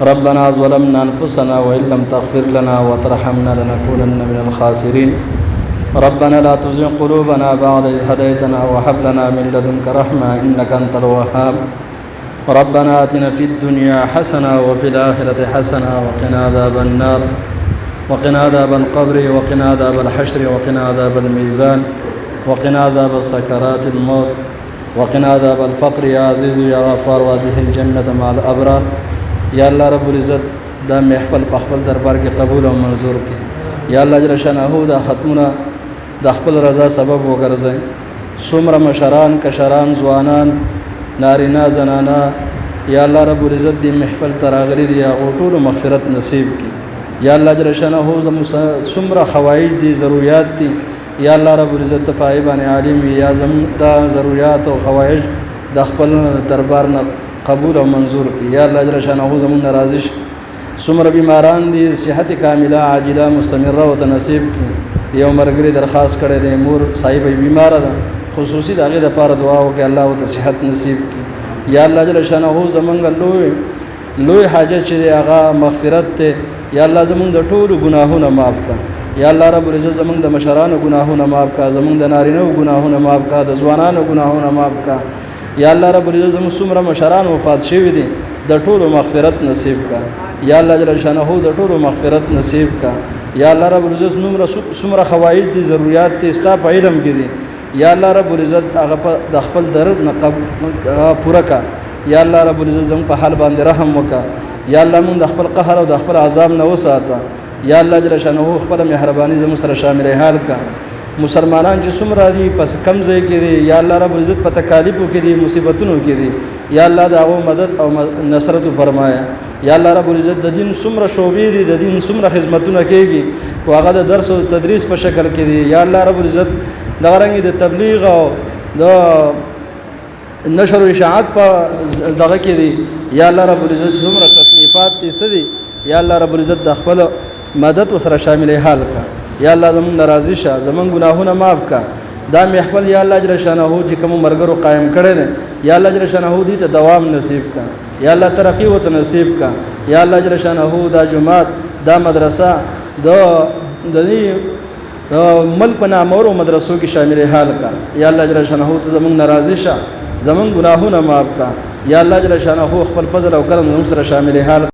ربنا ظلمنا أنفسنا وإن لم تغفر لنا وترحمنا لنكونن من الخاسرين ربنا لا تزغ قلوبنا بعد إذ هديتنا وهب لنا من لدنك رحمة إنك أنت الوهاب ربنا آتنا في الدنيا حسنة وفي الآخرة حسنة وقنا عذاب النار وقنا عذاب القبر وقنا عذاب الحشر وقنا عذاب الميزان وقنا عذاب سكرات الموت وقنا عذاب الفقر يا عزيز يا غفار وهذه الجنة مع الأبرار یا الله رب العزت دا محفل په خپل دربار کې قبول او منظور کړي یا الله جل شانه دا ختمونه د خپل رضا سبب وګرځي څومره مشران کشران ځوانان نارینه زنانه یا الله رب العزت دې محفل تراغلي دي هغه ټول مغفرت نصیب کړي یا الله جل شانه څومره حوایج دي ضرورت دي یا الله رب العزت فایبان عالم یا زم دا ضرورت او حوایج د خپل دربار نه قبول او منظور کی یا الله جل شانه زمون ناراضی څومره بیماران دي صحت کامله عاجله مستمره او تنصیب کی یو مرګري درخواست کړي د مور صاحب بیمار ده خصوصي دغه لپاره دعا وکړي الله او صحت نصیب کی یا الله جل شانه زمونږ لوی حاجت چې هغه مغفرت ته یا الله زمونږ د ټولو ګناهونه معاف کړه یا الله رب العزت زمونږ د مشرانو ګناهونه معاف کړه زمونږ د نارینهو ګناهونه معاف کړه د ځوانانو ګناهونه معاف کړه یا الله رب العزت زموږ څومره مشران وفات شوي دي د ټولو مغفرت نصیب کا یا الله جل شانه د ټولو مغفرت نصیب کا یا الله رب العزت څومره حوایج دي ضرورت دي ستا په علم کې دي یا الله رب العزت هغه د خپل درد نه پوره کا یا الله رب العزت زموږ په حال باندې رحم وکا یا الله موږ د خپل قهر او د خپل عذاب نه وساته یا الله جل شانه خپل مهرباني زموږ سره شامل حال کا مسلمانان چې څومره دي پس کم ځای کې دي یا الله رب العزت په تکالیفو کې دي مصیبتونو کې دي یا الله دا او مدد او نصرت فرمایا یا الله رب العزت د دین څومره شوبې دي د دین څومره خدمتونه کوي او هغه د درس او تدریس په شکل کې دي یا الله رب العزت دا رنګ د تبلیغ او د نشر او اشاعت په دغه کې دي یا الله رب العزت څومره تصنیفات دي سدي یا الله رب العزت د خپل مدد سره شامل حال کا یا الله زمون ناراضی شه زمون گناهونه معاف کا دا محفل یا الله جل شانه چې کوم مرګرو قائم کړي دي یا الله جل شانه دې ته دوام نصیب کا یا الله ترقی او نصیب کا یا الله جل شانه دا جماعت دا مدرسه د ملک په نامورو مدرسو کې شامل حال کا یا الله جل شانه زمون ناراضی شه زمون گناهونه معاف کا یا الله جل شانه خپل فضل او کرم سره شامل حال